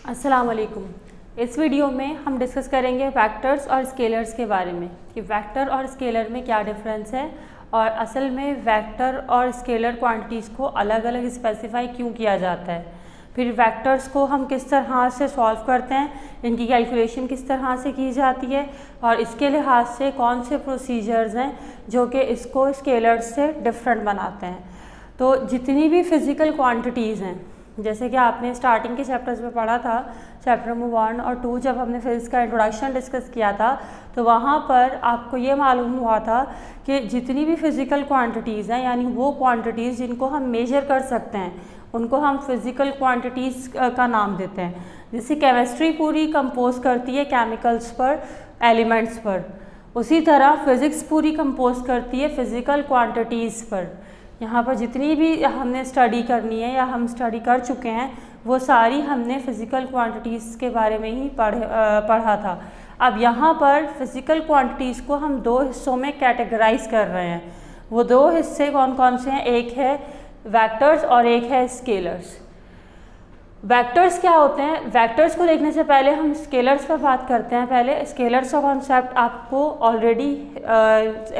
अस्सलाम वालेकुम। इस वीडियो में हम डिस्कस करेंगे वेक्टर्स और स्केलर्स के बारे में कि वेक्टर और स्केलर में क्या डिफरेंस है और असल में वेक्टर और स्केलर क्वांटिटीज़ को अलग अलग स्पेसिफाई क्यों किया जाता है, फिर वेक्टर्स को हम किस तरह से सॉल्व करते हैं, इनकी कैलकुलेशन किस तरह से की जाती है और इसके लिहाज से कौन से प्रोसीजर्स हैं जो कि इसको स्केलर्स से डिफरेंट बनाते हैं। तो जितनी भी फिज़िकल क्वांटिटीज़ हैं, जैसे कि आपने स्टार्टिंग के चैप्टर्स में पढ़ा था, चैप्टर नंबर 1 और 2 जब हमने फिजिक्स का इंट्रोडक्शन डिस्कस किया था, तो वहाँ पर आपको ये मालूम हुआ था कि जितनी भी फिज़िकल क्वांटिटीज़ हैं, यानी वो क्वांटिटीज़ जिनको हम मेजर कर सकते हैं, उनको हम फिज़िकल क्वांटिटीज़ का नाम देते हैं। जैसे केमिस्ट्री पूरी कंपोज करती है केमिकल्स पर, एलिमेंट्स पर, उसी तरह फिज़िक्स पूरी कंपोज करती है फिज़िकल क्वांटिटीज़ पर। यहाँ पर जितनी भी हमने स्टडी करनी है या हम स्टडी कर चुके हैं, वो सारी हमने फ़िज़िकल क्वांटिटीज़ के बारे में ही पढ़ा था। अब यहाँ पर फ़िज़िकल क्वांटिटीज़ को हम दो हिस्सों में कैटेगराइज कर रहे हैं। वो दो हिस्से कौन कौन से हैं? एक है वेक्टर्स और एक है स्केलर्स। वेक्टर्स क्या होते हैं? वेक्टर्स को देखने से पहले हम स्केलर्स पर बात करते हैं। पहले स्केलर्स का कॉन्सेप्ट आपको ऑलरेडी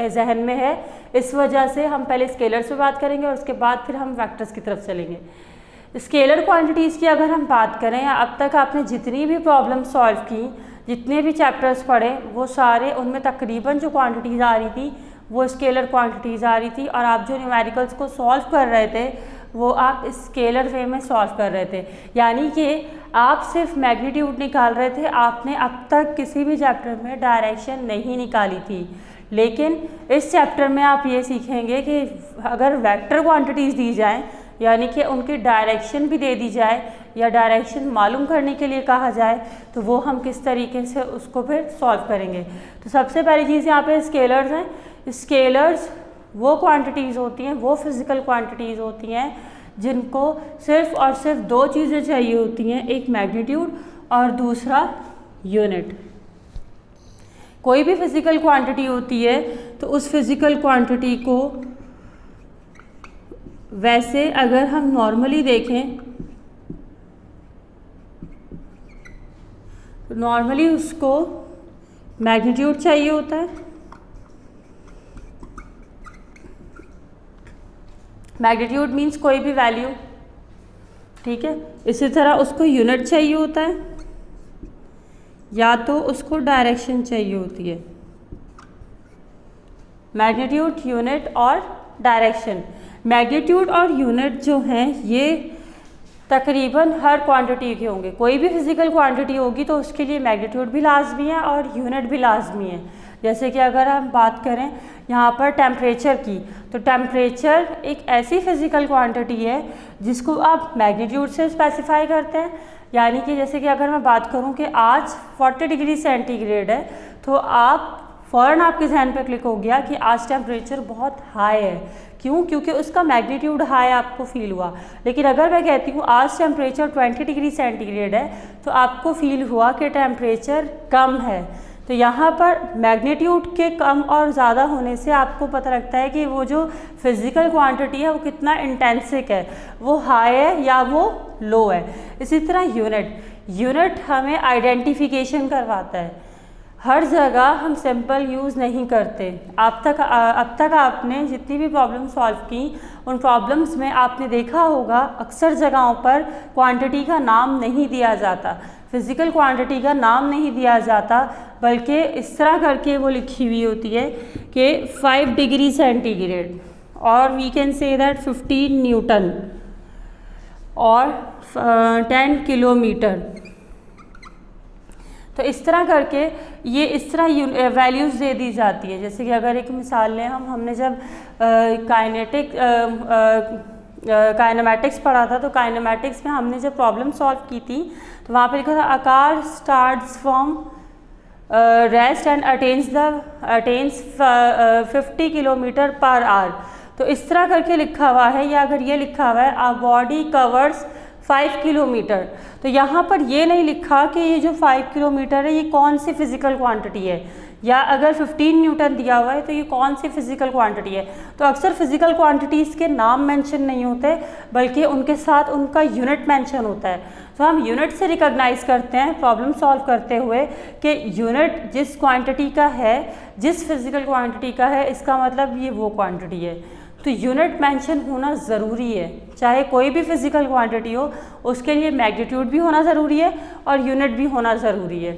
जहन में है, इस वजह से हम पहले स्केलर्स पे बात करेंगे और उसके बाद फिर हम वेक्टर्स की तरफ चलेंगे। स्केलर क्वांटिटीज़ की अगर हम बात करें, या अब तक आपने जितनी भी प्रॉब्लम सॉल्व की, जितने भी चैप्टर्स पढ़े, वो सारे उनमें तकरीबन जो क्वांटिटीज़ आ रही थी वो स्केलर क्वांटिटीज़ आ रही थी और आप जो न्यूमेरिकल्स को सॉल्व कर रहे थे वो आप स्केलर वे में सॉल्व कर रहे थे। यानी कि आप सिर्फ मैग्नीट्यूड निकाल रहे थे, आपने अब तक किसी भी चैप्टर में डायरेक्शन नहीं निकाली थी। लेकिन इस चैप्टर में आप ये सीखेंगे कि अगर वेक्टर क्वांटिटीज़ दी जाएं, यानी कि उनकी डायरेक्शन भी दे दी जाए या डायरेक्शन मालूम करने के लिए कहा जाए, तो वो हम किस तरीके से उसको फिर सॉल्व करेंगे। तो सबसे पहली चीज़ यहाँ पे स्केलर्स हैं। स्केलर्स वो क्वांटिटीज़ होती हैं, वो फिज़िकल क्वांटिटीज़ होती हैं जिनको सिर्फ और सिर्फ दो चीज़ें चाहिए होती हैं, एक मैग्नीट्यूड और दूसरा यूनिट। कोई भी फिज़िकल क्वांटिटी होती है तो उस फिज़िकल क्वांटिटी को वैसे अगर हम नॉर्मली देखें तो नॉर्मली उसको मैग्नीट्यूड चाहिए होता है। मैग्नीट्यूड मीन्स कोई भी वैल्यू, ठीक है। इसी तरह उसको यूनिट चाहिए होता है या तो उसको डायरेक्शन चाहिए होती है। मैग्नीट्यूड, यूनिट और डायरेक्शन। मैग्नीट्यूड और यूनिट जो हैं ये तकरीबन हर क्वांटिटी के होंगे। कोई भी फिज़िकल क्वांटिटी होगी तो उसके लिए मैग्नीट्यूड भी लाजमी है और यूनिट भी लाजमी है। जैसे कि अगर हम बात करें यहाँ पर टेम्परेचर की, तो टेम्परेचर एक ऐसी फ़िज़िकल क्वांटिटी है जिसको आप मैग्नीट्यूड से स्पेसिफाई करते हैं। यानी कि जैसे कि अगर मैं बात करूँ कि आज 40 डिग्री सेंटीग्रेड है, तो आप फ़ौरन आपके जहन पे क्लिक हो गया कि आज टेम्परेचर बहुत हाई है। क्यों? क्योंकि उसका मैग्नीट्यूड हाई आपको फील हुआ। लेकिन अगर मैं कहती हूँ आज टेम्परेचर 20 डिग्री सेंटीग्रेड है, तो आपको फील हुआ कि टेम्परेचर कम है। तो यहाँ पर मैग्नीट्यूड के कम और ज़्यादा होने से आपको पता लगता है कि वो जो फिज़िकल क्वांटिटी है वो कितना इंटेंसिक है, वो हाई है या वो लो है। इसी तरह यूनिट हमें आइडेंटिफिकेशन करवाता है। हर जगह हम सिंपल यूज़ नहीं करते। अब तक आपने जितनी भी प्रॉब्लम सॉल्व की, उन प्रॉब्लम्स में आपने देखा होगा अक्सर जगहों पर क्वांटिटी का नाम नहीं दिया जाता, फिज़िकल क्वांटिटी का नाम नहीं दिया जाता, बल्कि इस तरह करके वो लिखी हुई होती है कि 5 डिग्री सेंटीग्रेड और we can say that 15 newton और 10 किलोमीटर। तो इस तरह करके ये इस तरह वैल्यूज़ दे दी जाती है। जैसे कि अगर एक मिसाल लें, हमने जब काइनेमैटिक्स पढ़ा था, तो काइनेमैटिक्स में हमने जब प्रॉब्लम सॉल्व की थी तो वहाँ पर लिखा था a car starts from rest and attains 50 kilometre per hour. तो इस तरह करके लिखा हुआ है, या अगर ये लिखा हुआ है अ बॉडी कवर्स 5 किलोमीटर, तो यहाँ पर ये नहीं लिखा कि ये जो 5 किलोमीटर है ये कौन सी फिज़िकल क्वांटिटी है। या अगर 15 न्यूटन दिया हुआ है तो ये कौन सी फिजिकल क्वांटिटी है। तो अक्सर फिजिकल क्वांटिटीज़ के नाम मेंशन नहीं होते बल्कि उनके साथ उनका यूनिट मेंशन होता है। तो हम यूनिट से रिकॉग्नाइज करते हैं प्रॉब्लम सॉल्व करते हुए कि यूनिट जिस क्वांटिटी का है, जिस फिजिकल क्वांटिटी का है, इसका मतलब ये वो क्वांटिटी है। तो यूनिट मेंशन होना ज़रूरी है, चाहे कोई भी फिजिकल क्वांटिटी हो उसके लिए मैग्नीट्यूड भी होना ज़रूरी है और यूनिट भी होना ज़रूरी है।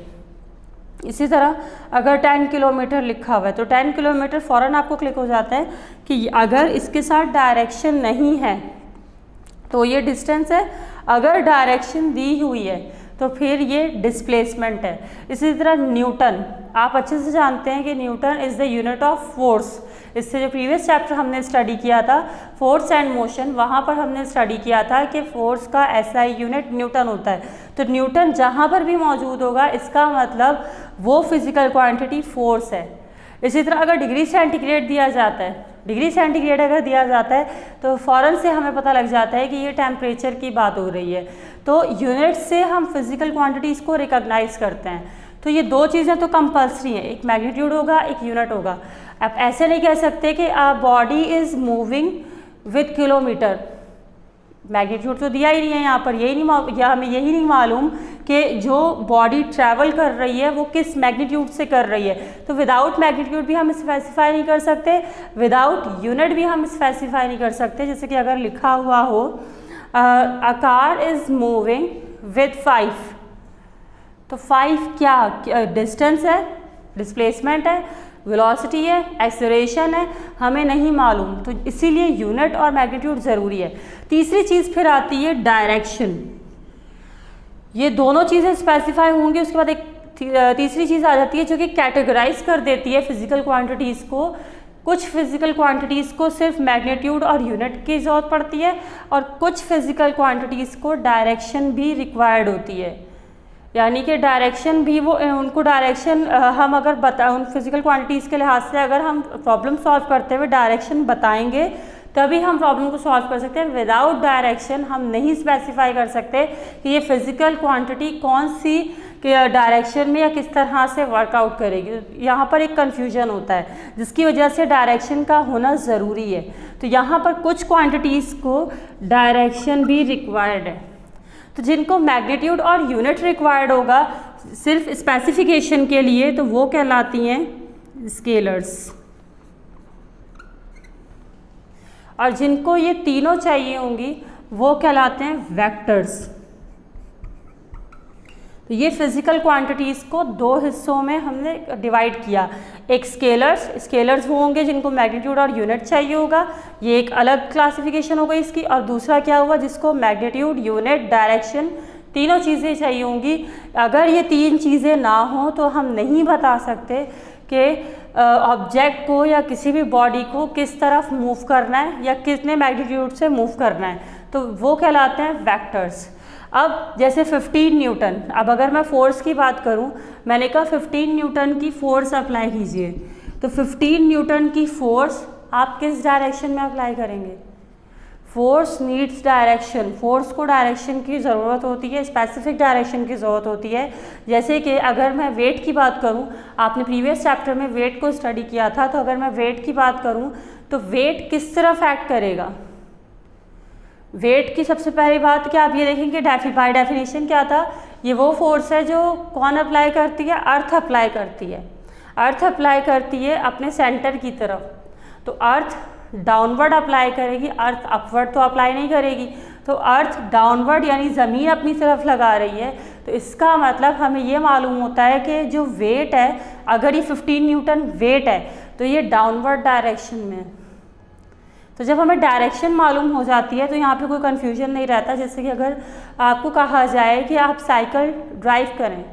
इसी तरह अगर 10 किलोमीटर लिखा हुआ है तो 10 किलोमीटर फ़ौरन आपको क्लिक हो जाता है कि अगर इसके साथ डायरेक्शन नहीं है तो ये डिस्टेंस है, अगर डायरेक्शन दी हुई है तो फिर ये डिस्प्लेसमेंट है। इसी तरह न्यूटन, आप अच्छे से जानते हैं कि Newton is the unit of force. इससे जो प्रीवियस चैप्टर हमने स्टडी किया था फोर्स एंड मोशन, वहाँ पर हमने स्टडी किया था कि फोर्स का एसआई यूनिट न्यूटन होता है। तो न्यूटन जहाँ पर भी मौजूद होगा इसका मतलब वो फिजिकल क्वांटिटी फोर्स है। इसी तरह अगर डिग्री सेंटीग्रेड दिया जाता है, डिग्री सेंटीग्रेड अगर दिया जाता है तो फ़ौरन से हमें पता लग जाता है कि ये टेम्परेचर की बात हो रही है। तो यूनिट से हम फिजिकल क्वांटिटीज़ को रिकॉग्नाइज करते हैं। तो ये दो चीज़ें तो कंपल्सरी हैं, एक मैग्नीट्यूड होगा, एक यूनिट होगा। आप ऐसे नहीं कह सकते कि body is moving with kilometre, magnitude तो दिया ही नहीं है यहाँ पर, हमें यही नहीं मालूम कि जो बॉडी ट्रैवल कर रही है वो किस मैग्नीट्यूड से कर रही है। तो विदाउट मैग्नीट्यूड भी हम स्पेसिफाई नहीं कर सकते, विदाउट यूनिट भी हम स्पेसिफाई नहीं कर सकते। जैसे कि अगर लिखा हुआ हो a car is moving with 5, तो 5 क्या डिस्टेंस है, डिस्प्लेसमेंट है, वेलोसिटी है, एक्सेलरेशन है, हमें नहीं मालूम। तो इसीलिए यूनिट और मैग्नीट्यूड ज़रूरी है। तीसरी चीज़ फिर आती है डायरेक्शन। ये दोनों चीज़ें स्पेसिफाई होंगी, उसके बाद एक तीसरी चीज़ आ जाती है जो कि कैटेगराइज कर देती है फिजिकल क्वांटिटीज़ को। कुछ फिजिकल क्वांटिटीज़ को सिर्फ मैग्नीट्यूड और यूनिट की ज़रूरत पड़ती है और कुछ फिजिकल क्वांटिटीज़ को डायरेक्शन भी रिक्वायर्ड होती है। यानी कि डायरेक्शन भी वो उनको डायरेक्शन हम अगर उन फिजिकल क्वांटिटीज़ के लिहाज से अगर हम प्रॉब्लम सॉल्व करते हुए डायरेक्शन बताएंगे तभी हम प्रॉब्लम को सॉल्व कर सकते हैं। विदाउट डायरेक्शन हम नहीं स्पेसिफाई कर सकते कि ये फिजिकल क्वांटिटी कौन सी डायरेक्शन में या किस तरह से वर्कआउट करेगी। यहाँ पर एक कन्फ्यूजन होता है जिसकी वजह से डायरेक्शन का होना ज़रूरी है। तो यहाँ पर कुछ क्वांटिटीज़ को डायरेक्शन भी रिक्वायर्ड है। तो जिनको मैग्नीट्यूड और यूनिट रिक्वायर्ड होगा सिर्फ स्पेसिफिकेशन के लिए तो वो कहलाती हैं स्केलर्स, और जिनको ये तीनों चाहिए होंगी वो कहलाते हैं वेक्टर्स। तो ये फिजिकल क्वांटिटीज़ को दो हिस्सों में हमने डिवाइड किया, एक स्केलर्स वो होंगे जिनको मैग्नीट्यूड और यूनिट चाहिए होगा, ये एक अलग क्लासिफिकेशन हो गई इसकी, और दूसरा क्या हुआ जिसको मैग्नीट्यूड, यूनिट, डायरेक्शन तीनों चीज़ें चाहिए होंगी। अगर ये तीन चीज़ें ना हो तो हम नहीं बता सकते कि ऑब्जेक्ट को या किसी भी बॉडी को किस तरफ मूव करना है या कितने मैग्नीट्यूड से मूव करना है, तो वो कहलाते हैं वेक्टर्स। अब जैसे 15 न्यूटन, अब अगर मैं फोर्स की बात करूं, मैंने कहा 15 न्यूटन की फोर्स अप्लाई कीजिए, तो 15 न्यूटन की फोर्स आप किस डायरेक्शन में अप्लाई करेंगे? फोर्स नीड्स डायरेक्शन, फोर्स को डायरेक्शन की ज़रूरत होती है, स्पेसिफिक डायरेक्शन की ज़रूरत होती है। जैसे कि अगर मैं वेट की बात करूं, आपने प्रीवियस चैप्टर में वेट को स्टडी किया था, तो अगर मैं वेट की बात करूं तो वेट किस तरफ एक्ट करेगा? वेट की सबसे पहली बात क्या आप ये देखेंगे, बाय डेफिनेशन क्या था, ये वो फोर्स है जो कौन अप्लाई करती है? अर्थ अप्लाई करती है। अर्थ अप्लाई करती है अपने सेंटर की तरफ, तो अर्थ डाउनवर्ड अप्लाई करेगी, अर्थ अपवर्ड तो अप्लाई नहीं करेगी। तो अर्थ डाउनवर्ड यानी ज़मीन अपनी तरफ लगा रही है, तो इसका मतलब हमें ये मालूम होता है कि जो वेट है, अगर ये 15 न्यूटन वेट है तो ये डाउनवर्ड डायरेक्शन में है। तो जब हमें डायरेक्शन मालूम हो जाती है तो यहाँ पे कोई कन्फ्यूजन नहीं रहता। जैसे कि अगर आपको कहा जाए कि आप साइकिल ड्राइव करें,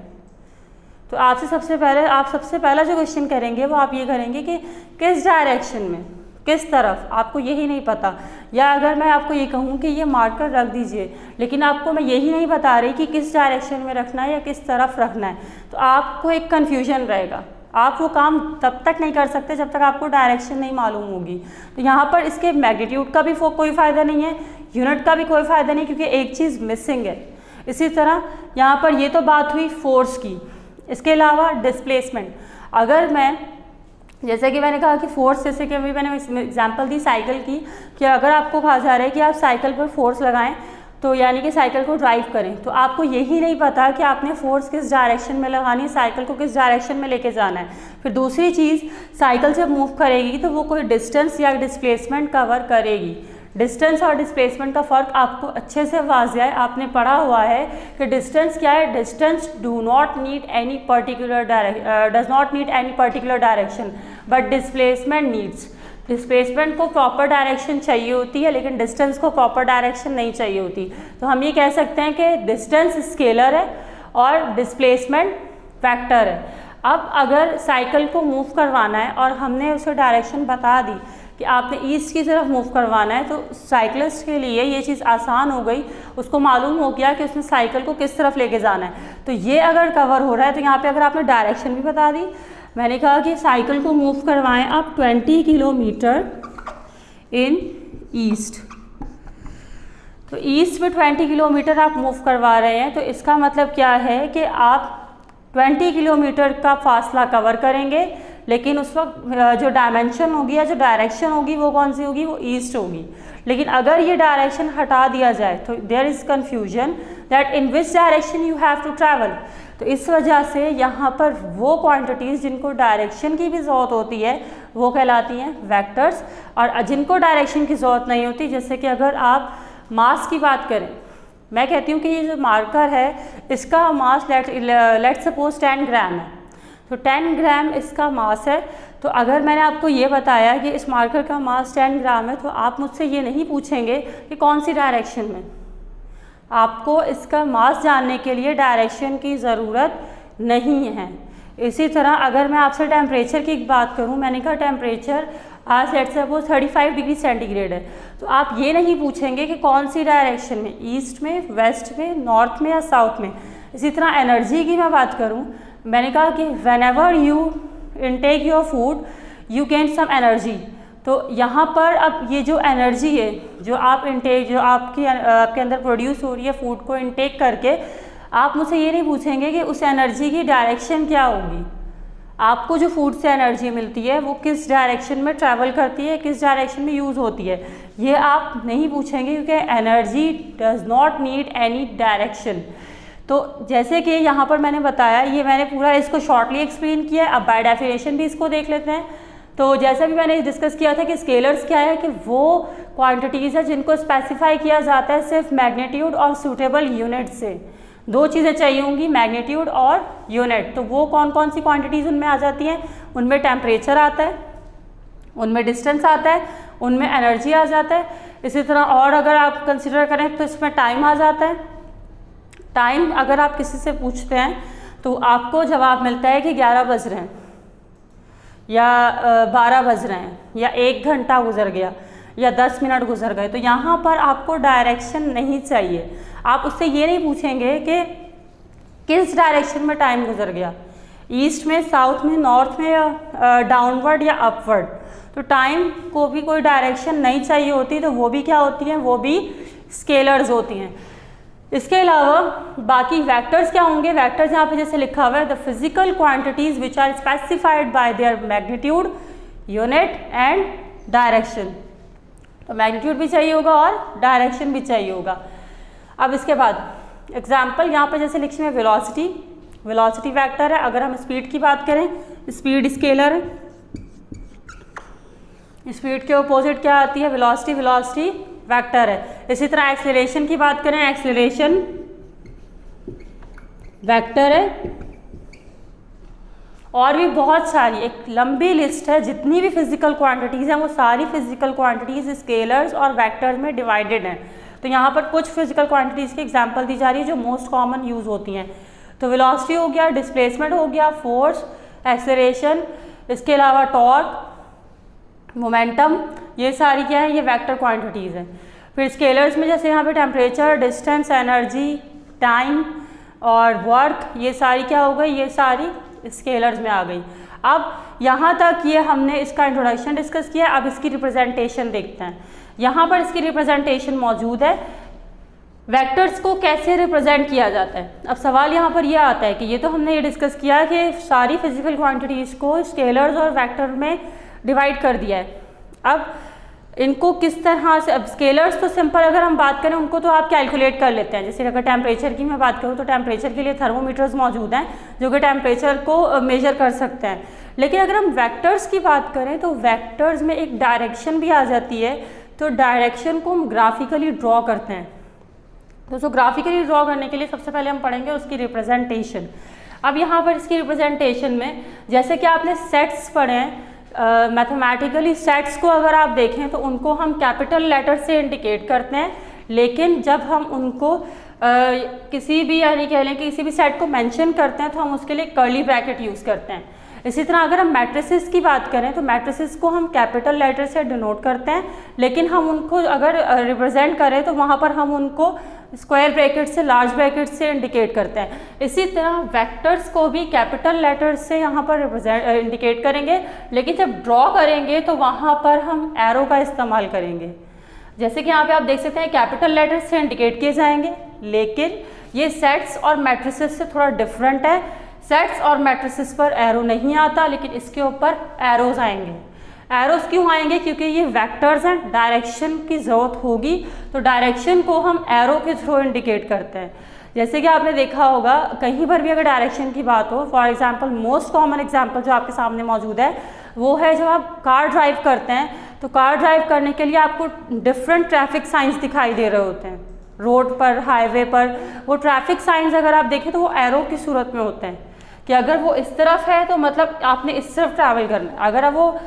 तो आप सबसे पहला जो क्वेश्चन करेंगे वो आप ये करेंगे कि किस डायरेक्शन में, किस तरफ, आपको यही नहीं पता। या अगर मैं आपको ये कहूँ कि ये मार्कर रख दीजिए, लेकिन आपको मैं यही नहीं बता रही कि किस डायरेक्शन में रखना है या किस तरफ रखना है, तो आपको एक कन्फ्यूजन रहेगा। आप वो काम तब तक नहीं कर सकते जब तक आपको डायरेक्शन नहीं मालूम होगी। तो यहाँ पर इसके मैग्नीट्यूड का भी कोई फ़ायदा नहीं है, यूनिट का भी कोई फ़ायदा नहीं, क्योंकि एक चीज़ मिसिंग है। इसी तरह यहाँ पर ये तो बात हुई फोर्स की, इसके अलावा डिस्प्लेसमेंट। अगर मैं, जैसे कि मैंने कहा कि फोर्स, जैसे कि अभी मैंने एग्जांपल दी साइकिल की, कि अगर आपको कहा जा रहा है कि आप साइकिल पर फोर्स लगाएं, तो यानी कि साइकिल को ड्राइव करें, तो आपको यही नहीं पता कि आपने फोर्स किस डायरेक्शन में लगानी है, साइकिल को किस डायरेक्शन में लेके जाना है। फिर दूसरी चीज़, साइकिल जब मूव करेगी तो वो कोई डिस्टेंस या डिस्प्लेसमेंट कवर करेगी। डिस्टेंस और डिस्प्लेसमेंट का फ़र्क आपको अच्छे से वाज़ेह है, आपने पढ़ा हुआ है कि डिस्टेंस क्या है, distance do not need any particular does not need any particular direction but displacement needs. Displacement को प्रॉपर डायरेक्शन चाहिए होती है, लेकिन डिस्टेंस को प्रॉपर डायरेक्शन नहीं चाहिए होती। तो हम ये कह सकते हैं कि डिस्टेंस स्केलर है और डिस्प्लेसमेंट वेक्टर है। अब अगर साइकिल को मूव करवाना है और हमने उसे डायरेक्शन बता दी कि आपने ईस्ट की तरफ मूव करवाना है, तो साइकिलिस्ट के लिए ये चीज़ आसान हो गई, उसको मालूम हो गया कि उसने साइकिल को किस तरफ लेके जाना है। तो ये अगर कवर हो रहा है, तो यहाँ पे अगर आपने डायरेक्शन भी बता दी, मैंने कहा कि साइकिल को मूव करवाएं आप 20 किलोमीटर इन ईस्ट, तो ईस्ट में 20 किलोमीटर आप मूव करवा रहे हैं, तो इसका मतलब क्या है कि आप 20 किलोमीटर का फासला कवर करेंगे, लेकिन उस वक्त जो डायमेंशन होगी या जो डायरेक्शन होगी वो कौन सी होगी, वो ईस्ट होगी। लेकिन अगर ये डायरेक्शन हटा दिया जाए तो there is confusion that in which direction you have to travel. तो इस वजह से यहाँ पर वो क्वांटिटीज़ जिनको डायरेक्शन की भी ज़रूरत होती है वो कहलाती हैं वेक्टर्स, और जिनको डायरेक्शन की ज़रूरत नहीं होती, जैसे कि अगर आप मास की बात करें, मैं कहती हूँ कि ये जो मार्कर है इसका मास लेट सपोज 10 ग्राम है, तो 10 ग्राम इसका मास है। तो अगर मैंने आपको ये बताया कि इस मार्कर का मास 10 ग्राम है, तो आप मुझसे ये नहीं पूछेंगे कि कौन सी डायरेक्शन में। आपको इसका मास जानने के लिए डायरेक्शन की ज़रूरत नहीं है। इसी तरह अगर मैं आपसे टेम्परेचर की बात करूं, मैंने कहा टेम्परेचर आज लेट्स सपोज 35 डिग्री सेंटीग्रेड है, तो आप ये नहीं पूछेंगे कि कौन सी डायरेक्शन में, ईस्ट में, वेस्ट में, नॉर्थ में या साउथ में। इसी तरह एनर्जी की मैं बात करूं, मैंने कहा कि whenever you intake your food you gain some energy. तो यहाँ पर अब ये जो एनर्जी है जो आप इनटेक, जो आपके अंदर प्रोड्यूस हो रही है फूड को इनटेक करके, आप मुझसे ये नहीं पूछेंगे कि उस एनर्जी की डायरेक्शन क्या होगी। आपको जो फूड से एनर्जी मिलती है वो किस डायरेक्शन में ट्रैवल करती है, किस डायरेक्शन में यूज़ होती है, ये आप नहीं पूछेंगे, क्योंकि energy does not need any direction. तो जैसे कि यहाँ पर मैंने बताया, ये मैंने पूरा इसको शॉर्टली एक्सप्लेन किया है। अब बाय डेफिनेशन भी इसको देख लेते हैं। तो जैसा भी मैंने डिस्कस किया था कि स्केलर्स क्या है, कि वो क्वांटिटीज़ है जिनको स्पेसिफाई किया जाता है सिर्फ मैग्नीट्यूड और सूटेबल यूनिट से। दो चीज़ें चाहिए होंगी, मैग्नीट्यूड और यूनिट। तो वो कौन कौन सी क्वांटिटीज़ उनमें आ जाती हैं, उनमें टेम्परेचर आता है, उनमें डिस्टेंस आता है, उनमें एनर्जी आ जाता है। इसी तरह और अगर आप कंसिडर करें तो इसमें टाइम आ जाता है। टाइम अगर आप किसी से पूछते हैं तो आपको जवाब मिलता है कि 11 बज रहे हैं या 12 बज रहे हैं या 1 घंटा गुजर गया या 10 मिनट गुजर गए। तो यहाँ पर आपको डायरेक्शन नहीं चाहिए। आप उससे ये नहीं पूछेंगे कि किस डायरेक्शन में टाइम गुजर गया, ईस्ट में, साउथ में, नॉर्थ में या डाउनवर्ड या अपवर्ड। तो टाइम को भी कोई डायरेक्शन नहीं चाहिए होती, तो वो भी क्या होती हैं, वो भी स्केलर्स होती हैं। इसके अलावा बाकी वेक्टर्स क्या होंगे, वेक्टर्स यहाँ पे जैसे लिखा हुआ है, the physical quantities which are specified by their magnitude, unit and direction. तो मैग्नीट्यूड भी चाहिए होगा और डायरेक्शन भी चाहिए होगा। अब इसके बाद एग्जाम्पल यहाँ पे जैसे लिखे हैं वेलोसिटी, वेलोसिटी वेक्टर है। अगर हम स्पीड की बात करें, स्पीड स्केलर है। स्पीड के अपोजिट क्या आती है, वेलोसिटी, वेलोसिटी वेक्टर है। इसी तरह एक्सेलरेशन की बात करें, एक्सेलरेशन वेक्टर है। और भी बहुत सारी, एक लंबी लिस्ट है, जितनी भी फिजिकल क्वांटिटीज़ हैं वो सारी फिजिकल क्वांटिटीज़ स्केलर्स और वेक्टर्स में डिवाइडेड हैं। तो यहाँ पर कुछ फिजिकल क्वांटिटीज़ की एग्जांपल दी जा रही है जो मोस्ट कॉमन यूज़ होती हैं। तो वेलोसिटी हो गया, डिस्प्लेसमेंट हो गया, फोर्स, एक्सेलरेशन, इसके अलावा टॉर्क, मोमेंटम, ये सारी क्या है, ये वेक्टर क्वांटिटीज़ हैं। फिर स्केलर्स में जैसे यहाँ पे टेम्परेचर, डिस्टेंस, एनर्जी, टाइम और वर्क, ये सारी क्या हो गई, ये सारी स्केलर्स में आ गई। अब यहाँ तक ये हमने इसका इंट्रोडक्शन डिस्कस किया। अब इसकी रिप्रेजेंटेशन देखते हैं। यहाँ पर इसकी रिप्रेजेंटेशन मौजूद है। वेक्टर्स को कैसे रिप्रेजेंट किया जाता है। अब सवाल यहाँ पर यह आता है कि ये तो हमने ये डिस्कस किया कि सारी फिजिकल क्वांटिटीज़ को स्केलर्स और वेक्टर में डिवाइड कर दिया है। अब इनको किस तरह से, अब स्केलर्स तो सिंपल अगर हम बात करें उनको तो आप कैलकुलेट कर लेते हैं। जैसे अगर टेम्परेचर की मैं बात करूँ तो टेम्परेचर के लिए थर्मोमीटर्स मौजूद हैं जो कि टेम्परेचर को मेजर कर सकते हैं। लेकिन अगर हम वेक्टर्स की बात करें तो वेक्टर्स में एक डायरेक्शन भी आ जाती है, तो डायरेक्शन को हम ग्राफिकली ड्रॉ करते हैं। तो उसको ग्राफिकली ड्रॉ करने के लिए सबसे पहले हम पढ़ेंगे उसकी रिप्रेजेंटेशन। अब यहाँ पर इसकी रिप्रेजेंटेशन में जैसे कि आपने सेट्स पढ़े हैं, मैथमेटिकली सेट्स को अगर आप देखें तो उनको हम कैपिटल लेटर से इंडिकेट करते हैं, लेकिन जब हम उनको किसी भी यानी कह लें कि किसी भी सेट को मेंशन करते हैं तो हम उसके लिए कर्ली ब्रैकेट यूज़ करते हैं। इसी तरह अगर हम मैट्रिसेस की बात करें तो मैट्रिसेस को हम कैपिटल लेटर से डिनोट करते हैं, लेकिन हम उनको अगर रिप्रेजेंट करें तो वहाँ पर हम उनको स्क्वायर ब्रैकेट से, लार्ज ब्रैकेट से इंडिकेट करते हैं। इसी तरह वेक्टर्स को भी कैपिटल लेटर्स से यहाँ पर इंडिकेट करेंगे, लेकिन जब ड्रॉ करेंगे तो वहाँ पर हम एरो का इस्तेमाल करेंगे। जैसे कि यहाँ पे आप देख सकते हैं कैपिटल लेटर्स से इंडिकेट किए जाएंगे, लेकिन ये सेट्स और मैट्रिसेस से थोड़ा डिफरेंट है। सेट्स और मैट्रिसेस पर एरो नहीं आता, लेकिन इसके ऊपर एरोज आएंगे। एरोस क्यों आएंगे? क्योंकि ये वेक्टर्स हैं, डायरेक्शन की ज़रूरत होगी, तो डायरेक्शन को हम एरो के थ्रू इंडिकेट करते हैं। जैसे कि आपने देखा होगा कहीं पर भी अगर डायरेक्शन की बात हो, for example most common example जो आपके सामने मौजूद है वो है जब आप कार ड्राइव करते हैं, तो कार ड्राइव करने के लिए आपको डिफरेंट ट्रैफिक साइंस दिखाई दे रहे होते हैं रोड पर, हाईवे पर। वो ट्रैफिक साइंस अगर आप देखें तो वो एरो की सूरत में होते हैं कि अगर वो इस तरफ है तो मतलब आपने इस तरफ ट्रैवल करना है, अगर वो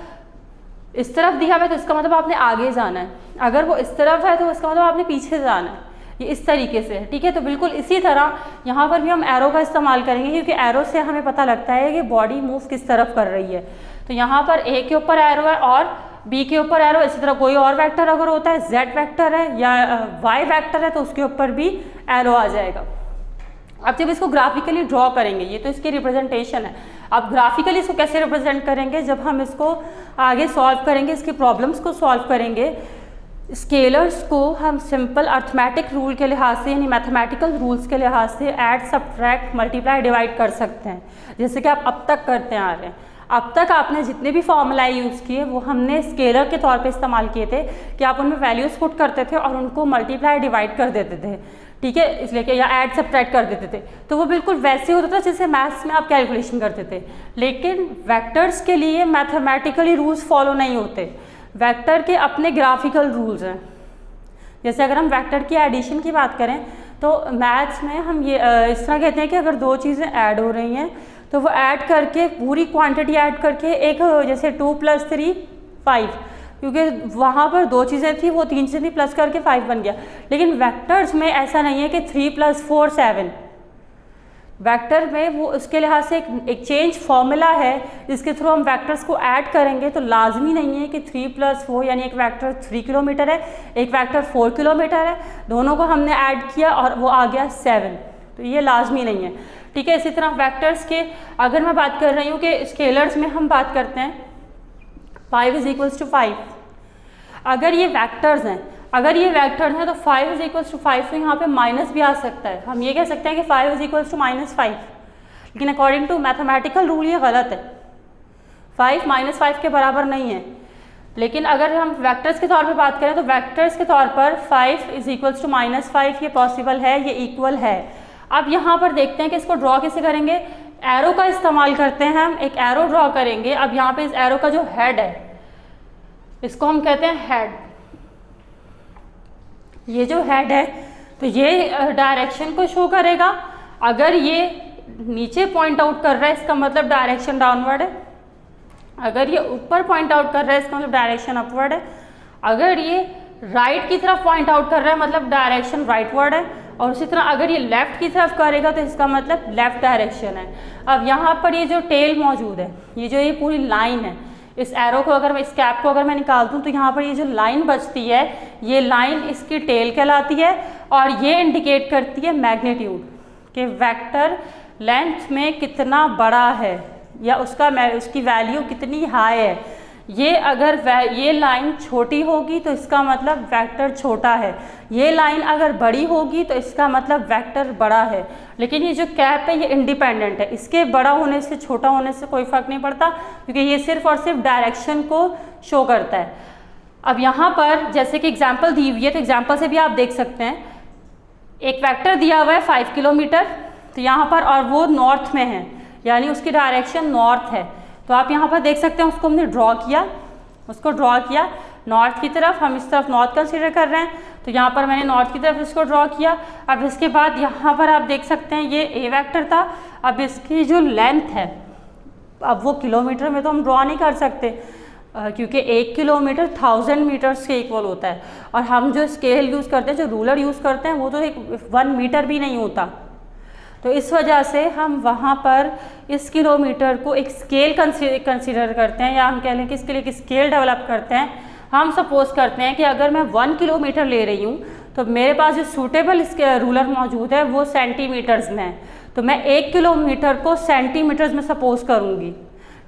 इस तरफ दिया हुआ है तो इसका मतलब आपने आगे जाना है, अगर वो इस तरफ है तो इसका मतलब आपने पीछे जाना है। ये इस तरीके से है, ठीक है। तो बिल्कुल इसी तरह यहाँ पर भी हम एरो का इस्तेमाल करेंगे, क्योंकि एरो से हमें पता लगता है कि बॉडी मूव किस तरफ कर रही है। तो यहाँ पर ए के ऊपर एरो है और बी के ऊपर एरो। इसी तरह कोई और वेक्टर अगर होता है, जेड वेक्टर है या वाई वेक्टर है, तो उसके ऊपर भी एरो आ जाएगा। अब जब इसको ग्राफिकली ड्रॉ करेंगे, ये तो इसकी रिप्रेजेंटेशन है। अब ग्राफिकली इसको कैसे रिप्रेजेंट करेंगे? जब हम इसको आगे सॉल्व करेंगे, इसकी प्रॉब्लम्स को सॉल्व करेंगे, स्केलर्स को हम सिंपल अर्थमेटिक रूल के लिहाज से यानी मैथमेटिकल रूल्स के लिहाज से ऐड, सब्ट्रैक्ट, मल्टीप्लाई, डिवाइड कर सकते हैं, जैसे कि आप अब तक करते आ रहे हैं। अब तक आपने जितने भी फॉर्मूलाए यूज़ किए वो हमने स्केलर के तौर पे इस्तेमाल किए थे कि आप उनमें वैल्यूज़ पुट करते थे और उनको मल्टीप्लाई, डिवाइड कर देते थे, ठीक है, इसलिए कि या ऐड, सब्ट्रैक्ट कर देते थे। तो वो बिल्कुल वैसे होता था जैसे मैथ्स में आप कैलकुलेशन करते थे। लेकिन वेक्टर्स के लिए मैथमेटिकली रूल्स फॉलो नहीं होते, वेक्टर के अपने ग्राफिकल रूल्स हैं। जैसे अगर हम वेक्टर की एडिशन की बात करें तो मैथ्स में हम ये इस तरह कहते हैं कि अगर दो चीज़ें ऐड हो रही हैं तो वो ऐड करके पूरी क्वांटिटी ऐड करके एक, जैसे 2 + 3 5, क्योंकि वहाँ पर दो चीज़ें थी, वो 3 चीज़ें थी, प्लस करके 5 बन गया। लेकिन वेक्टर्स में ऐसा नहीं है कि 3 + 4 7। वेक्टर में वो उसके लिहाज से एक चेंज फॉर्मूला है जिसके थ्रू हम वेक्टर्स को ऐड करेंगे। तो लाजमी नहीं है कि 3 + 4 यानी एक वेक्टर 3 किलोमीटर है, एक वेक्टर 4 किलोमीटर है, दोनों को हमने ऐड किया और वो आ गया 7। तो ये लाजमी नहीं है, ठीक है। इसी तरह वेक्टर्स के अगर मैं बात कर रही हूँ कि स्केलर्स में हम बात करते हैं 5 = 5। अगर ये वेक्टर्स हैं, अगर ये वेक्टर्स हैं तो 5 = 5, तो यहाँ पे माइनस भी आ सकता है। हम ये कह सकते हैं कि 5 = -5, लेकिन अकॉर्डिंग टू मैथमेटिकल रूल ये गलत है। 5 -5 के बराबर नहीं है। लेकिन अगर हम वेक्टर्स के तौर पे बात करें तो वेक्टर्स के तौर पर 5 = -5 ये पॉसिबल है, ये इक्वल है। अब यहाँ पर देखते हैं कि इसको ड्रॉ कैसे करेंगे। एरो का इस्तेमाल करते हैं, हम एक एरो ड्रॉ करेंगे। अब यहाँ पे इस एरो का जो हेड है इसको हम कहते हैं हेड। ये जो हेड है तो ये डायरेक्शन को शो करेगा। अगर ये नीचे पॉइंट आउट कर रहा है इसका मतलब डायरेक्शन डाउनवर्ड है, अगर ये ऊपर पॉइंट आउट कर रहा है इसका मतलब डायरेक्शन अपवर्ड है, अगर ये राइट की तरफ पॉइंट आउट कर रहा है मतलब डायरेक्शन राइटवर्ड है, और उसी तरह अगर ये लेफ्ट की तरफ करेगा तो इसका मतलब लेफ्ट डायरेक्शन है। अब यहाँ पर ये जो टेल मौजूद है, ये जो ये पूरी लाइन है, इस एरो को अगर मैं, इस कैप को अगर मैं निकाल दूँ तो यहाँ पर ये जो लाइन बचती है ये लाइन इसकी टेल कहलाती है और ये इंडिकेट करती है मैग्नीट्यूड कि वेक्टर लेंथ में कितना बड़ा है या उसकी वैल्यू कितनी हाई है। ये अगर ये लाइन छोटी होगी तो इसका मतलब वेक्टर छोटा है, ये लाइन अगर बड़ी होगी तो इसका मतलब वेक्टर बड़ा है। लेकिन ये जो कैप है ये इंडिपेंडेंट है, इसके बड़ा होने से छोटा होने से कोई फर्क नहीं पड़ता, क्योंकि ये सिर्फ और सिर्फ डायरेक्शन को शो करता है। अब यहाँ पर जैसे कि एग्जाम्पल दी हुई है, तो एग्जाम्पल से भी आप देख सकते हैं, एक वेक्टर दिया हुआ है 5 किलोमीटर, तो यहाँ पर, और वो नॉर्थ में है, यानी उसकी डायरेक्शन नॉर्थ है। तो आप यहाँ पर देख सकते हैं, उसको हमने ड्रॉ किया नॉर्थ की तरफ, हम इस तरफ नॉर्थ कंसीडर कर रहे हैं, तो यहाँ पर मैंने नॉर्थ की तरफ इसको ड्रॉ किया। अब इसके बाद यहाँ पर आप देख सकते हैं ये ए वेक्टर था, अब इसकी जो लेंथ है, अब वो किलोमीटर में तो हम ड्रॉ नहीं कर सकते, क्योंकि 1 किलोमीटर 1000 मीटर्स के इक्वल होता है, और हम जो स्केल यूज़ करते हैं, जो रूलर यूज़ करते हैं, वो तो 1 मीटर भी नहीं होता। तो इस वजह से हम वहाँ पर इस किलोमीटर को एक स्केल कंसीडर करते हैं, या हम कह लें कि इसके लिए एक स्केल डेवलप करते हैं। हम सपोज करते हैं कि अगर मैं 1 किलोमीटर ले रही हूँ, तो मेरे पास जो सूटेबल रूलर मौजूद है वो सेंटीमीटर्स में है, तो मैं 1 किलोमीटर को सेंटीमीटर्स में सपोज करूँगी।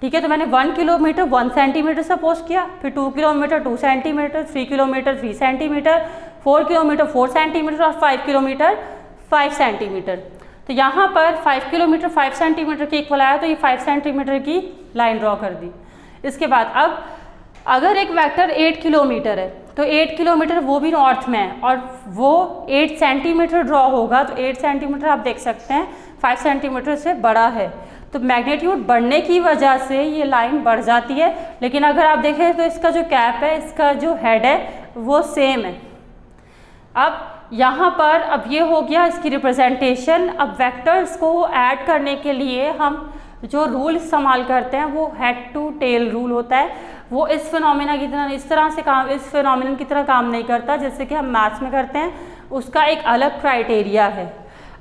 ठीक है, तो मैंने 1 किलोमीटर 1 सेंटीमीटर सपोज किया, फिर 2 kilometre 2 centimetre, 3 kilometre 3 centimetre, 4 kilometre 4 centimetre और 5 किलोमीटर 5 सेंटीमीटर। तो यहाँ पर 5 किलोमीटर 5 सेंटीमीटर के इक्वल आया, तो ये 5 सेंटीमीटर की लाइन ड्रॉ कर दी। इसके बाद अब अगर एक वेक्टर 8 किलोमीटर है, तो 8 किलोमीटर वो भी नॉर्थ में है, और वो 8 सेंटीमीटर ड्रॉ होगा, तो 8 सेंटीमीटर आप देख सकते हैं 5 सेंटीमीटर से बड़ा है, तो मैग्नीट्यूड बढ़ने की वजह से ये लाइन बढ़ जाती है। लेकिन अगर आप देखें तो इसका जो कैप है, इसका जो हेड है वो सेम है। अब यहाँ पर अब ये हो गया इसकी रिप्रेजेंटेशन। अब वेक्टर्स को ऐड करने के लिए हम जो रूल इस्तेमाल करते हैं वो हेड टू टेल रूल होता है। वो इस फिनोमेना की तरह इस फिनोमेनन की तरह काम नहीं करता जैसे कि हम मैथ्स में करते हैं, उसका एक अलग क्राइटेरिया है।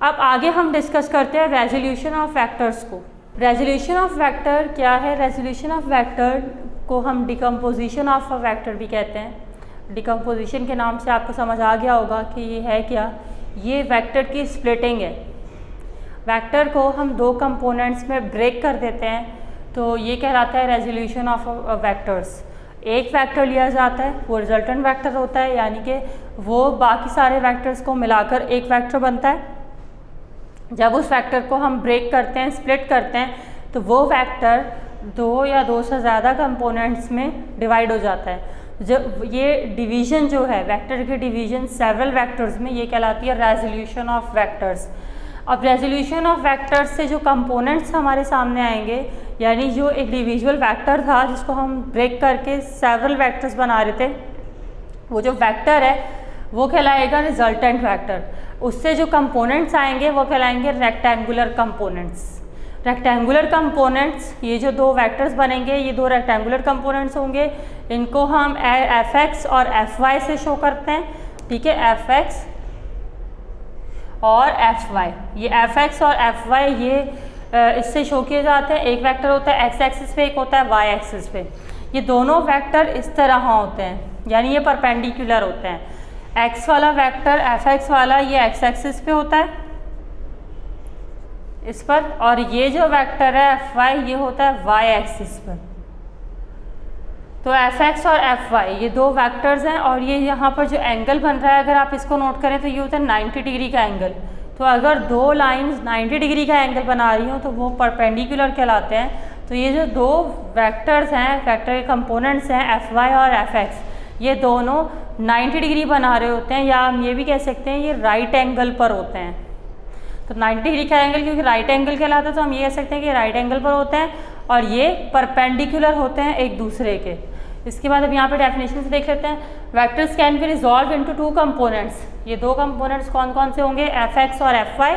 अब आगे हम डिस्कस करते हैं रेजोल्यूशन ऑफ वेक्टर्स को। रेजोल्यूशन ऑफ वेक्टर क्या है? रेजोल्यूशन ऑफ वेक्टर को हम डिकम्पोजिशन ऑफ अ वेक्टर भी कहते हैं। डिकम्पोजिशन के नाम से आपको समझ आ गया होगा कि ये है क्या, ये वेक्टर की स्प्लिटिंग है। वेक्टर को हम 2 कंपोनेंट्स में ब्रेक कर देते हैं, तो ये कहलाता है रेजोल्यूशन ऑफ वेक्टर्स। एक वेक्टर लिया जाता है, वो रिजल्टेंट वेक्टर होता है, यानी कि वो बाकी सारे वेक्टर्स को मिलाकर एक वेक्टर बनता है। जब उस वेक्टर को हम ब्रेक करते हैं, स्प्लिट करते हैं, तो वो वेक्टर 2 या 2 से ज़्यादा कंपोनेंट्स में डिवाइड हो जाता है। जब ये डिवीज़न जो है, वेक्टर की डिवीज़न सेवरल वेक्टर्स में, ये कहलाती है रेजोल्यूशन ऑफ वेक्टर्स। अब रेजोल्यूशन ऑफ वेक्टर्स से जो कंपोनेंट्स हमारे सामने आएंगे, यानी जो एक इंडिविजुअल वेक्टर था जिसको हम ब्रेक करके सेवरल वेक्टर्स बना रहे थे, वो जो वेक्टर है वो कहलाएगा रिजल्टेंट वेक्टर। उससे जो कंपोनेंट्स आएंगे वो कहलाएंगे रेक्टेंगुलर कंपोनेंट्स। रेक्टेंगुलर कंपोनेंट्स, ये जो 2 वेक्टर्स बनेंगे, ये 2 रेक्टेंगुलर कंपोनेंट्स होंगे। इनको हम fx और fy से शो करते हैं। ठीक है, fx और fy, ये fx और fy ये इससे शो किए जाते हैं। एक वेक्टर होता है x एक्सिस पे, एक होता है y एक्सिस पे। ये दोनों वेक्टर इस तरह होते हैं, यानी ये परपेंडिकुलर होते हैं। x वाला वेक्टर fx वाला ये x एक्सिस पे होता है इस पर, और ये जो वेक्टर है fy ये होता है y एक्सिस पर। तो fx और fy ये 2 वेक्टर्स हैं, और ये यहाँ पर जो एंगल बन रहा है, अगर आप इसको नोट करें तो ये होता है 90 डिग्री का एंगल। तो अगर 2 लाइंस 90 डिग्री का एंगल बना रही हो तो वो परपेंडिकुलर कहलाते हैं। तो ये जो 2 वेक्टर्स हैं, वेक्टर के कंपोनेंट्स हैं fy और fx, ये दोनों 90 डिग्री बना रहे होते हैं, या हम ये भी कह सकते हैं ये राइट एंगल पर होते हैं। तो 90 डिग्री का एंगल क्योंकि राइट एंगल कहलाता है, तो हम ये कह सकते हैं कि राइट एंगल पर होते हैं, और ये परपेंडिकुलर होते हैं एक दूसरे के। इसके बाद अब यहाँ पे डेफिनेशन से देख लेते हैं। Vectors can be resolve into 2 components. ये 2 कंपोनेंट्स कौन कौन से होंगे? fx और fy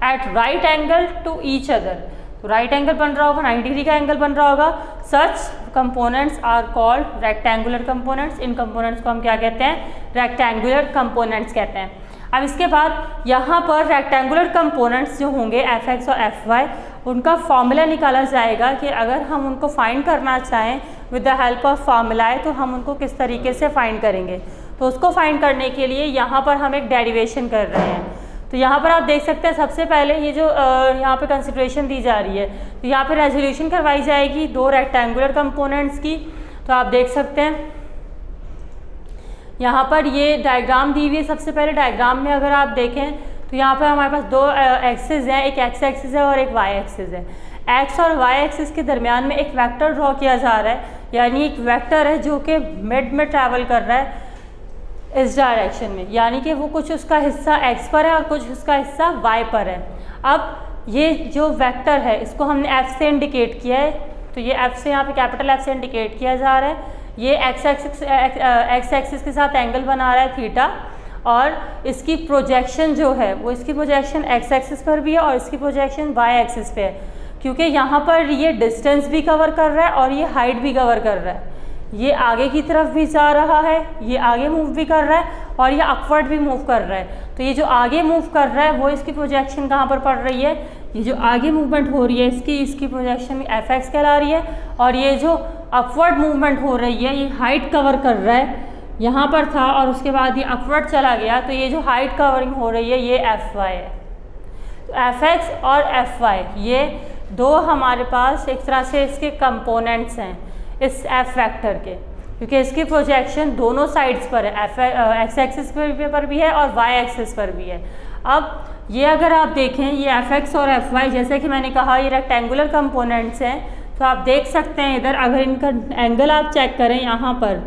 at right angle to each other. तो राइट एंगल बन रहा होगा, 90 डिग्री का एंगल बन रहा होगा। Such components are called rectangular components. इन कंपोनेंट्स को हम क्या कहते हैं? रेक्टेंगुलर कंपोनेंट्स कहते हैं। अब इसके बाद यहाँ पर रेक्टेंगुलर कंपोनेंट्स जो होंगे fx और fy, उनका फॉर्मूला निकाला जाएगा कि अगर हम उनको फाइंड करना चाहें with the help of formulae, तो हम उनको किस तरीके से फाइंड करेंगे। तो उसको फाइंड करने के लिए यहाँ पर हम एक डेरिवेशन कर रहे हैं। तो यहाँ पर आप देख सकते हैं, सबसे पहले ये जो यहाँ पे कंसिडरेशन दी जा रही है, तो यहाँ पे रेजोल्यूशन करवाई जाएगी 2 रेक्टेंगुलर कंपोनेंट्स की। तो आप देख सकते हैं यहाँ पर ये डायग्राम दी हुई है। सबसे पहले डायग्राम में अगर आप देखें तो यहाँ पर हमारे पास दो एक्सिस हैं, एक एक्स एक्सिस है और एक वाई एक्सिस है। एक्स और वाई एक्सिस के दरमियान में एक वेक्टर ड्रॉ किया जा रहा है, यानी एक वेक्टर है जो कि मिड में ट्रैवल कर रहा है इस डायरेक्शन में, यानी कि वो कुछ उसका हिस्सा एक्स पर है और कुछ उसका हिस्सा वाई पर है। अब ये जो वेक्टर है इसको हमने एफ से इंडिकेट किया है, तो ये एफ से यहाँ पे कैपिटल एफ से इंडिकेट किया जा रहा है। ये एक्स एक्सिस के साथ एंगल बना रहा है थीटा, और इसकी प्रोजेक्शन जो है वो इसकी प्रोजेक्शन एक्स एक्सिस पर भी है और इसकी प्रोजेक्शन वाई एक्सिस पे है, क्योंकि यहाँ पर ये डिस्टेंस भी कवर कर रहा है और ये हाइट भी कवर कर रहा है। ये आगे की तरफ भी जा रहा है, ये आगे मूव भी कर रहा है और ये अपवर्ड भी मूव कर रहा है। तो ये जो आगे मूव कर रहा है वो इसकी प्रोजेक्शन कहाँ पर पड़ रही है, ये जो आगे मूवमेंट हो रही है इसकी प्रोजेक्शन एफ एक्स कहला रही है, और ये जो अपवर्ड मूवमेंट हो रही है ये हाइट कवर कर रहा है। यहाँ पर था और उसके बाद ये अपवर्ड चला गया, तो ये जो हाइट कवरिंग हो रही है ये एफ वाई है। तो एफ एक्स और एफ वाई ये दो हमारे पास एक तरह से इसके कंपोनेंट्स हैं इस एफ वेक्टर के, क्योंकि इसकी प्रोजेक्शन दोनों साइड्स पर है, एक्स एक्सिस पर भी है और वाई एक्सिस पर भी है। अब ये अगर आप देखें ये एफ एक्स और एफ वाई, जैसे कि मैंने कहा ये रेक्टेंगुलर कंपोनेंट्स हैं, तो आप देख सकते हैं इधर अगर इनका एंगल आप चेक करें यहाँ पर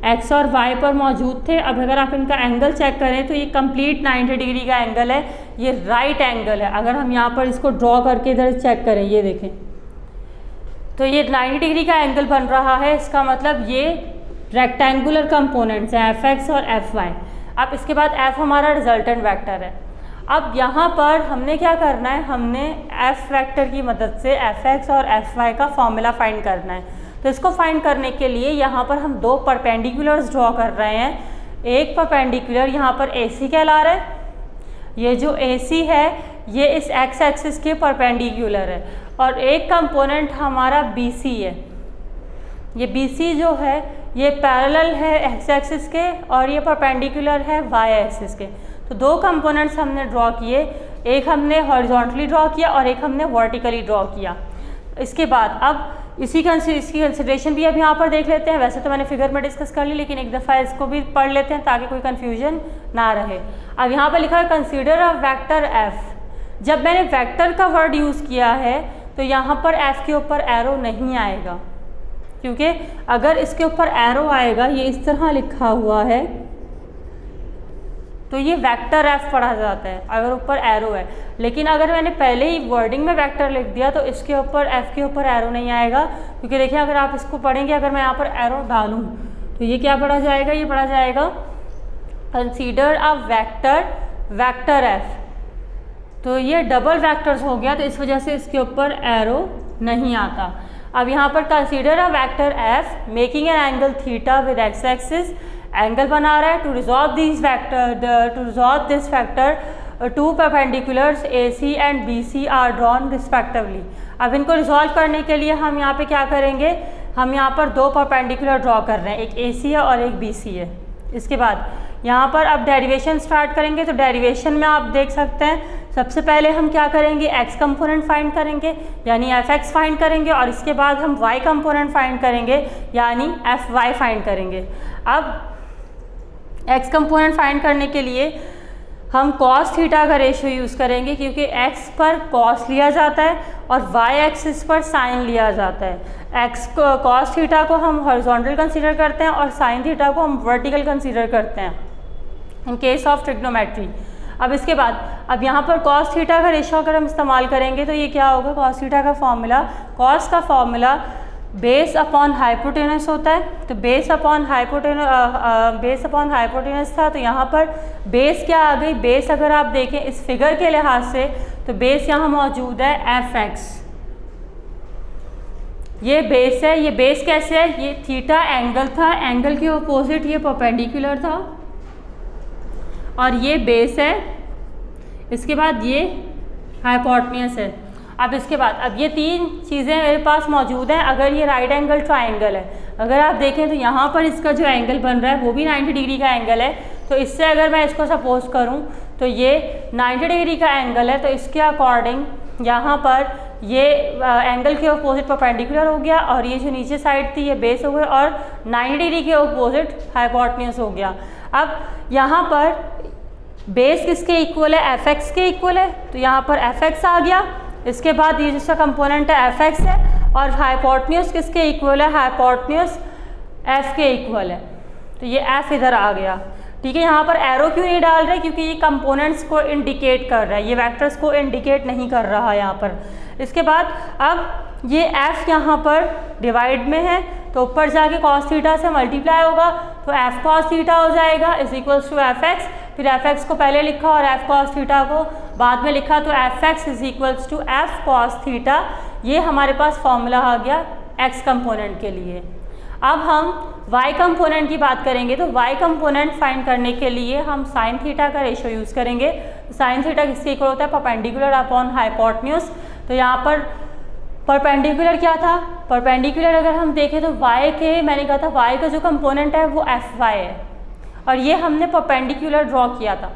एक्स और वाई पर मौजूद थे। अब अगर आप इनका एंगल चेक करें तो ये कंप्लीट 90 डिग्री का एंगल है, ये राइट एंगल है। अगर हम यहाँ पर इसको ड्रॉ करके इधर चेक करें, ये देखें तो ये 90 डिग्री का एंगल बन रहा है, इसका मतलब ये रेक्टेंगुलर कंपोनेंट्स हैं एफ एक्स और एफ वाई। अब इसके बाद एफ हमारा रिजल्टेंट वेक्टर है। अब यहाँ पर हमने क्या करना है, हमने एफ वेक्टर की मदद से एफ एक्स और एफ वाई का फॉर्मूला फाइंड करना है। तो इसको फाइंड करने के लिए यहाँ पर हम दो परपेंडिकुलर्स ड्रॉ कर रहे हैं। एक परपेंडिकुलर यहाँ पर ए सी कहला रहा है, ये जो ए सी है ये इस एक्स एक्सिस के परपेंडिकुलर है, और एक कंपोनेंट हमारा बी सी है। ये बी सी जो है ये पैरेलल है एक्स एक्सिस के और ये परपेंडिकुलर है वाई एक्सिस के। तो दो कंपोनेंट्स हमने ड्रॉ किए, एक हमने हॉरिजॉन्टली ड्रॉ किया और एक हमने वर्टिकली ड्रॉ किया। इसके बाद अब इसकी कंसिडरेशन भी अब यहाँ पर देख लेते हैं। वैसे तो मैंने फिगर में डिस्कस कर ली, लेकिन एक दफ़ा इसको भी पढ़ लेते हैं ताकि कोई कन्फ्यूजन ना रहे। अब यहाँ पर लिखा है कंसीडर अ वेक्टर एफ। जब मैंने वेक्टर का वर्ड यूज़ किया है तो यहाँ पर एफ के ऊपर एरो नहीं आएगा, क्योंकि अगर इसके ऊपर एरो आएगा, ये इस तरह लिखा हुआ है तो ये वेक्टर एफ पढ़ा जाता है अगर ऊपर एरो है। लेकिन अगर मैंने पहले ही वर्डिंग में वेक्टर लिख दिया तो इसके ऊपर एफ के ऊपर एरो नहीं आएगा, क्योंकि देखिए अगर आप इसको पढ़ेंगे, अगर मैं यहाँ पर एरो डालूँ तो ये क्या पढ़ा जाएगा, ये पढ़ा जाएगा कंसीडर अ वेक्टर एफ। तो ये डबल वेक्टर्स हो गया, तो इस वजह से इसके ऊपर एरो नहीं आता। अब यहाँ पर consider a vector F making an angle theta with X axis, angle बना रहा है। To resolve this factor two perpendiculars A C and B C are drawn respectively. अब इनको रिजॉल्व करने के लिए हम यहाँ पे क्या करेंगे, हम यहाँ पर दो परपेंडिकुलर ड्रॉ कर रहे हैं, एक ए सी है और एक बी सी है। इसके बाद यहाँ पर अब डेरिवेशन स्टार्ट करेंगे। तो डेरिवेशन में आप देख सकते हैं सबसे पहले हम क्या करेंगे, एक्स कंपोनेंट फाइंड करेंगे यानी एफ एक्स फाइंड करेंगे, और इसके बाद हम वाई कंपोनेंट फाइंड करेंगे यानी एफ वाई फाइंड करेंगे। अब एक्स कंपोनेंट फाइंड करने के लिए हम कॉस थीटा का रेशियो यूज़ करेंगे, क्योंकि एक्स पर कॉस लिया जाता है और वाई एक्सिस पर साइन लिया जाता है। एक्स कॉस थीटा को हम हॉरिजॉन्टल कंसीडर करते हैं और साइन थीटा को हम वर्टिकल कंसीडर करते हैं इन केस ऑफ ट्रिग्नोमेट्री। अब इसके बाद अब यहाँ पर कॉस थीटा का रेशियो अगर हम इस्तेमाल करेंगे तो ये क्या होगा, कॉस थीटा का फॉर्मूला, कॉस का फॉर्मूला बेस अपॉन हाइपोटेनस होता है। तो बेस अपॉन हाइपोटेनस था, तो यहाँ पर बेस क्या आ गई, बेस अगर आप देखें इस फिगर के लिहाज से तो बेस यहाँ मौजूद है एफ एक्स, ये बेस है। ये बेस कैसे है, ये थीटा एंगल था, एंगल के अपोजिट ये परपेंडिकुलर था और ये बेस है। इसके बाद ये हाइपोटेनस है। अब इसके बाद अब ये तीन चीज़ें मेरे पास मौजूद हैं। अगर ये राइट एंगल ट्राइंगल है, अगर आप देखें तो यहाँ पर इसका जो एंगल बन रहा है वो भी 90 डिग्री का एंगल है। तो इससे अगर मैं इसको सपोज करूँ तो ये 90 डिग्री का एंगल है, तो इसके अकॉर्डिंग यहाँ पर ये एंगल के अपोजिट परपेंडिकुलर हो गया और ये जो नीचे साइड थी ये बेस हो गया और 90 डिग्री के अपोजिट हाइपोटेन्यूज हो गया। अब यहाँ पर बेस किसके इक्वल है, एफ एक्स के इक्वल है, तो यहाँ पर एफ एक्स आ गया। इसके बाद ये जिसका कंपोनेंट है एफ एक्स है और हाइपोटेन्यूज किसके इक्वल है, हाइपोटेन्यूज एफ के इक्वल है, तो ये एफ इधर आ गया। ठीक है, यहाँ पर एरो क्यों नहीं डाल रहे, क्योंकि ये कंपोनेंट्स को इंडिकेट कर रहा है, ये वेक्टर्स को इंडिकेट नहीं कर रहा है यहाँ पर। इसके बाद अब ये एफ यहाँ पर डिवाइड में है तो ऊपर जाके कॉस थीटा से मल्टीप्लाई होगा तो एफ कॉस थीटा हो जाएगा is equals to F X. फिर एफ एक्स को पहले लिखा और एफ कॉस थीटा को बाद में लिखा तो F X is equals to F cos theta. ये हमारे पास फॉर्मूला आ गया एक्स कंपोनेंट के लिए। अब हम y कंपोनेंट की बात करेंगे तो y कंपोनेंट फाइंड करने के लिए हम साइन थीटा का रेशियो यूज़ करेंगे। साइन थीटा किसके इक्वल होता है, परपेंडिकुलर अपॉन हाइपोटेन्यूज। तो यहाँ पर परपेंडिकुलर क्या था, परपेंडिकुलर अगर हम देखें तो y के, मैंने कहा था y का जो कंपोनेंट है वो एफ वाई है और ये हमने परपेंडिकुलर ड्रॉ किया था।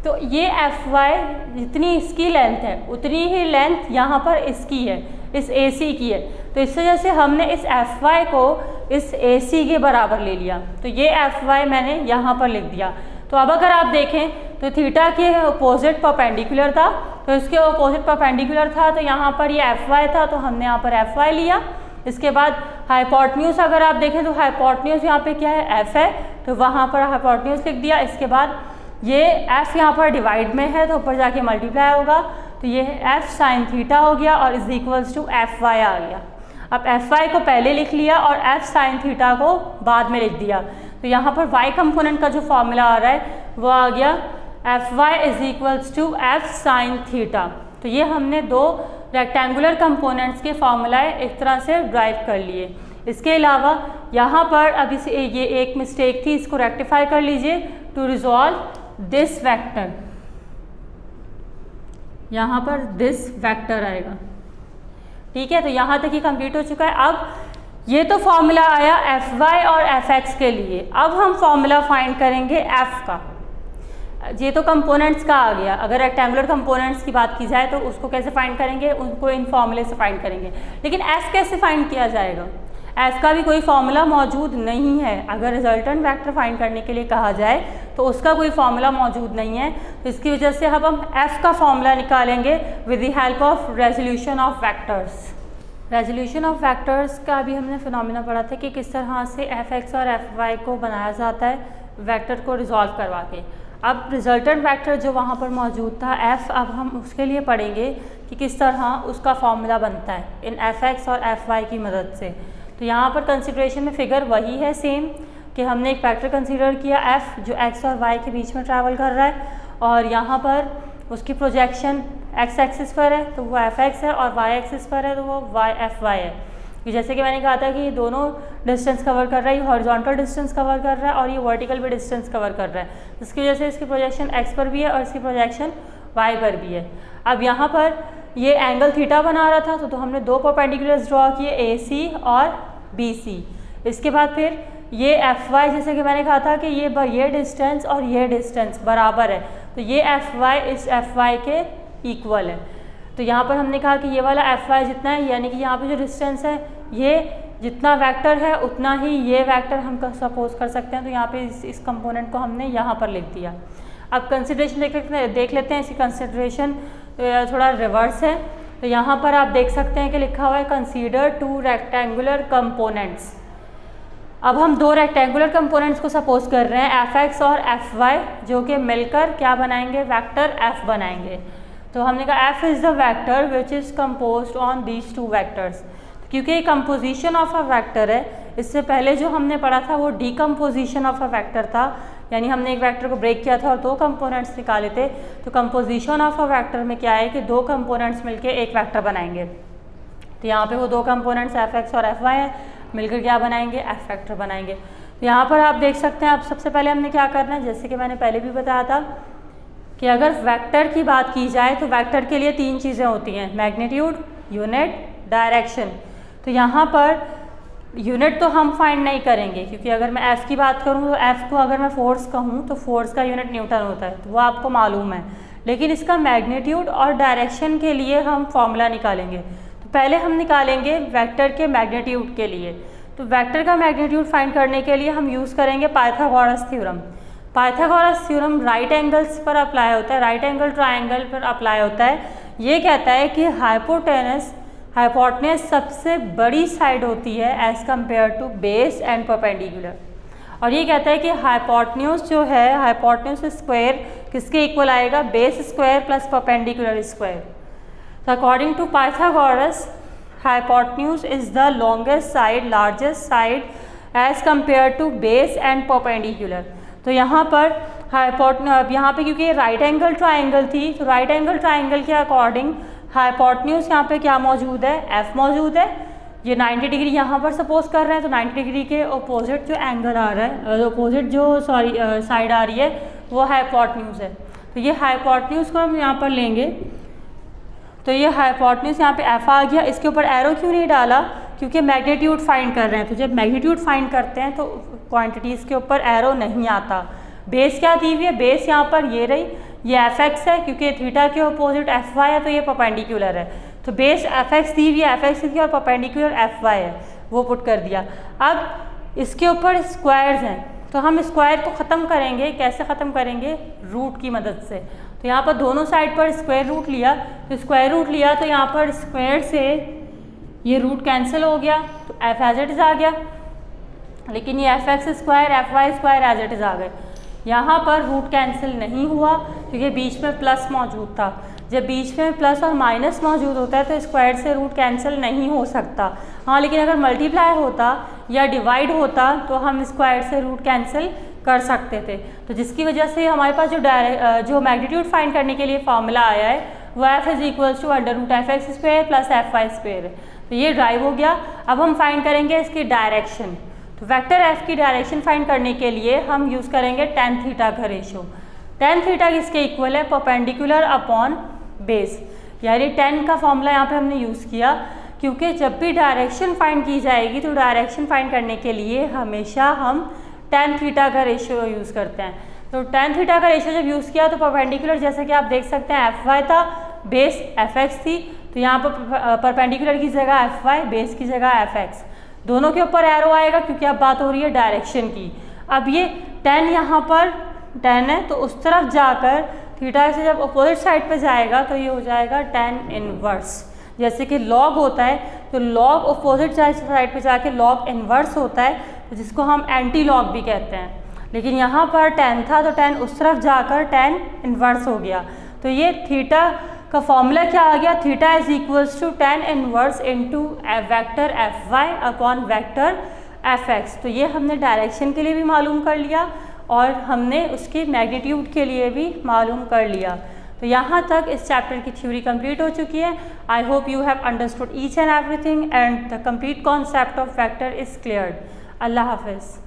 तो ये एफ वाई जितनी इसकी लेंथ है उतनी ही लेंथ यहाँ पर इसकी है, इस ए सी की है। तो इस वजह से हमने इस एफ वाई को इस ए सी के बराबर ले लिया, तो ये एफ वाई मैंने यहाँ पर लिख दिया। तो अब अगर आप देखें तो थीटा के अपोजिट परपेंडिकुलर था, तो इसके अपोजिट परपेंडिकुलर था तो यहाँ पर ये एफ वाई था तो हमने यहाँ पर एफ वाई लिया। इसके बाद हाइपोटेन्यूज अगर आप देखें तो हाइपोटेन्यूज यहाँ पे क्या है, एफ है, तो वहाँ पर हाइपोटेन्यूज लिख दिया। इसके बाद ये एफ यहाँ पर डिवाइड में है तो ऊपर जाके मल्टीप्लाई होगा तो ये एफ साइन थीटा हो गया और is equals to F Y आ गया। अब एफ वाई को पहले लिख लिया और एफ साइन थीटा को बाद में लिख दिया। तो यहाँ पर वाई कंपोनेंट का जो फॉर्मूला आ रहा है वो आ गया F Y is equals to F sine theta. तो ये हमने दो रेक्टेंगुलर कंपोनेंट्स के फॉर्मूलाए एक तरह से ड्राइव कर लिए। इसके अलावा यहाँ पर अभी से ये एक मिस्टेक थी, इसको रेक्टिफाई कर लीजिए। टू रिजॉल्व दिस वेक्टर, यहाँ पर दिस वेक्टर आएगा। ठीक है, तो यहाँ तक ही कंप्लीट हो चुका है। अब ये तो फॉर्मूला आया एफ वाई और एफ एक्स के लिए। अब हम फॉर्मूला फाइंड करेंगे एफ का। ये तो कंपोनेंट्स का आ गया। अगर रेक्टेंगुलर कंपोनेंट्स की बात की जाए तो उसको कैसे फाइंड करेंगे, उनको इन फॉर्मूले से फाइंड करेंगे। लेकिन एफ कैसे फाइंड किया जाएगा, एफ का भी कोई फॉर्मूला मौजूद नहीं है। अगर रिजल्टेंट वेक्टर फाइंड करने के लिए कहा जाए तो उसका कोई फॉर्मूला मौजूद नहीं है। तो इसकी वजह से अब हम एफ का फॉर्मूला निकालेंगे with the help of resolution of vectors. Resolution of vectors का भी हमने फिनोमिना पढ़ा था कि किस तरह से एफ एक्स और एफ वाई को बनाया जाता है वेक्टर को रिजॉल्व करवा के। अब रिजल्टेंट वेक्टर जो वहाँ पर मौजूद था एफ, अब हम उसके लिए पढ़ेंगे कि किस तरह उसका फॉर्मूला बनता है इन एफ एक्स और एफ वाई की मदद से। तो यहाँ पर कंसिडरेशन में फिगर वही है सेम कि हमने एक फैक्टर कंसीडर किया एफ जो एक्स और वाई के बीच में ट्रैवल कर रहा है और यहाँ पर उसकी प्रोजेक्शन एक्स एक्सिस पर है तो वो एफ एक्स है और वाई एक्सिस पर है तो वो वाई एफ वाई है। कि जैसे कि मैंने कहा था कि ये दोनों डिस्टेंस कवर कर रहा है, ये हॉरिजॉन्टल डिस्टेंस कवर कर रहा है और ये वर्टिकल भी डिस्टेंस कवर कर रहा है। इसकी वजह से इसकी प्रोजेक्शन एक्स पर भी है और इसकी प्रोजेक्शन वाई पर भी है। अब यहाँ पर ये एंगल थीटा बना रहा था तो हमने दो परपेंडिकुलर्स ड्रॉ किए ए सी और बी सी। इसके बाद फिर ये एफ वाई, जैसे कि मैंने कहा था कि ये डिस्टेंस और ये डिस्टेंस बराबर है तो ये एफ वाई इस एफ वाई के इक्वल है। तो यहाँ पर हमने कहा कि ये वाला एफ वाई जितना है यानी कि यहाँ पे जो डिस्टेंस है ये जितना वेक्टर है उतना ही ये वेक्टर हम सपोज कर सकते हैं। तो यहाँ पे इस कंपोनेंट को हमने यहाँ पर लिख दिया। अब कंसिडरेशन देख लेते हैं। इसकी कंसिडरेशन थोड़ा रिवर्स है। तो यहाँ पर आप देख सकते हैं कि लिखा हुआ है कंसीडर टू रेक्टेंगुलर कंपोनेंट्स। अब हम दो रेक्टेंगुलर कंपोनेंट्स को सपोज कर रहे हैं एफ एक्स और एफ वाई जो कि मिलकर क्या बनाएंगे, वेक्टर एफ बनाएंगे। तो हमने कहा F is the vector which is composed on these two vectors. क्योंकि ये कंपोजिशन ऑफ अ वेक्टर है, इससे पहले जो हमने पढ़ा था वो डीकम्पोजिशन ऑफ अ वेक्टर था, यानी हमने एक वेक्टर को ब्रेक किया था और दो कंपोनेंट्स निकाले थे। तो कंपोजिशन ऑफ अ वेक्टर में क्या है कि दो कंपोनेंट्स मिलके एक वेक्टर बनाएंगे। तो यहाँ पे वो दो कंपोनेंट्स एफ एक्स और एफ वाई हैं, मिलकर क्या बनाएंगे, एफ वेक्टर बनाएंगे। तो यहाँ पर आप देख सकते हैं। अब सबसे पहले हमने क्या करना है, जैसे कि मैंने पहले भी बताया था कि अगर वेक्टर की बात की जाए तो वेक्टर के लिए तीन चीज़ें होती हैं, मैग्नीट्यूड, यूनिट, डायरेक्शन। तो यहाँ पर यूनिट तो हम फाइंड नहीं करेंगे क्योंकि अगर मैं एफ़ की बात करूँ तो एफ़ को अगर मैं फोर्स कहूँ तो फोर्स का यूनिट न्यूटन होता है, तो वो आपको मालूम है। लेकिन इसका मैग्नीट्यूड और डायरेक्शन के लिए हम फॉर्मूला निकालेंगे। तो पहले हम निकालेंगे वेक्टर के मैग्नीट्यूड के लिए। तो वेक्टर का मैग्नीट्यूड फाइंड करने के लिए हम यूज़ करेंगे Pythagoras theorem. Pythagoras theorem right angles पर अप्लाई होता है, राइट एंगल ट्रायंगल पर अप्लाई होता है। ये कहता है कि हाइपोटेनस सबसे बड़ी साइड होती है as compare to base and perpendicular. और ये कहता है कि हाइपोटेन्यूज जो है, हाइपोटेन्यूज स्क्वायर किसके इक्वल आएगा, base square plus perpendicular square. तो according to Pythagoras hypotenuse is the longest side, largest side as compare to base and perpendicular. तो यहाँ पर यहाँ पे क्योंकि राइट एंगल ट्राइंगल थी, तो राइट एंगल ट्राइंगल के अकॉर्डिंग हाइपोटेन्यूज यहाँ पे क्या मौजूद है, एफ मौजूद है। ये 90 डिग्री यहाँ पर सपोज कर रहे हैं, तो 90 डिग्री के अपोजिट जो एंगल आ रहा है, अपोजिट जो साइड आ रही है वो हाइपोटेन्यूज है। तो ये हाइपोटेन्यूज को हम यहाँ पर लेंगे। तो ये हाइपोटेन्यूज यहाँ पे एफ आ गया। इसके ऊपर एरो क्यों नहीं डाला, क्योंकि मैग्नीट्यूड फाइंड कर रहे हैं। तो जब मैग्नीट्यूड फाइंड करते हैं तो क्वांटिटीज़ के ऊपर एरो नहीं आता। बेस क्या दी हुई है, बेस यहाँ पर ये रही, ये एफ एक्स है, क्योंकि थीटा के अपोजिट एफ वाई है, तो ये परपेंडिकुलर है। तो बेस एफ एक्स दी हुई है, एफ एक्स की, और परपेंडिकुलर एफ वाई है, वो पुट कर दिया। अब इसके ऊपर स्क्वायर्स हैं, तो हम स्क्वायर को ख़त्म करेंगे। कैसे ख़त्म करेंगे, रूट की मदद से। तो यहाँ पर दोनों साइड पर स्क्वायर रूट लिया, तो स्क्वायर रूट लिया तो यहाँ पर स्क्वायर से ये रूट कैंसिल हो गया, तो एफ एज इट इज़ आ गया। लेकिन ये F X square F Y square as it is आ गए। यहाँ पर रूट कैंसिल नहीं हुआ क्योंकि बीच में प्लस मौजूद था। जब बीच में प्लस और माइनस मौजूद होता है तो स्क्वायर से रूट कैंसिल नहीं हो सकता। हाँ, लेकिन अगर मल्टीप्लाई होता या डिवाइड होता तो हम स्क्वायर से रूट कैंसिल कर सकते थे। तो जिसकी वजह से हमारे पास जो मैग्नीट्यूड फाइंड करने के लिए फॉर्मूला आया है वो F is equals to under root F X square plus F Y square है। तो ये ड्राइव हो गया। अब हम फाइंड करेंगे इसकी डायरेक्शन। तो वेक्टर एफ की डायरेक्शन फाइंड करने के लिए हम यूज़ करेंगे टेन थीटा का रेशो। टेन थीटा किसके इक्वल है, परपेंडिकुलर अपॉन बेस। यानी टेन का फॉर्मूला यहाँ पे हमने यूज़ किया क्योंकि जब भी डायरेक्शन फाइंड की जाएगी तो डायरेक्शन फाइंड करने के लिए हमेशा हम टेन थीटा का रेशियो यूज़ करते हैं। तो टेन थीटा का रेशियो जब यूज़ किया तो परपेंडिकुलर, जैसा कि आप देख सकते हैं, एफ वाई था, बेस एफ एक्स थी। तो यहाँ पर परपेंडिकुलर की जगह एफ वाई, बेस की जगह एफ एक्स। दोनों के ऊपर एरो आएगा क्योंकि अब बात हो रही है डायरेक्शन की। अब ये टेन यहाँ पर टेन है, तो उस तरफ जाकर थीटा से जब अपोजिट साइड पे जाएगा तो ये हो जाएगा टेन इनवर्स। जैसे कि लॉग होता है तो लॉग अपोजिट साइड पे जाके लॉग इनवर्स होता है, तो जिसको हम एंटी लॉग भी कहते हैं। लेकिन यहाँ पर टेन था तो टेन उस तरफ जाकर टेन इनवर्स हो गया। तो ये थीटा का फॉर्मूला क्या आ गया, theta is equals to tan inverse into vector F Y upon vector F X. तो ये हमने डायरेक्शन के लिए भी मालूम कर लिया और हमने उसके मैग्नीट्यूड के लिए भी मालूम कर लिया। तो यहाँ तक इस चैप्टर की थ्योरी कंप्लीट हो चुकी है। I hope you have understood each and everything and the complete concept of vector is cleared. अल्लाह हाफिज़।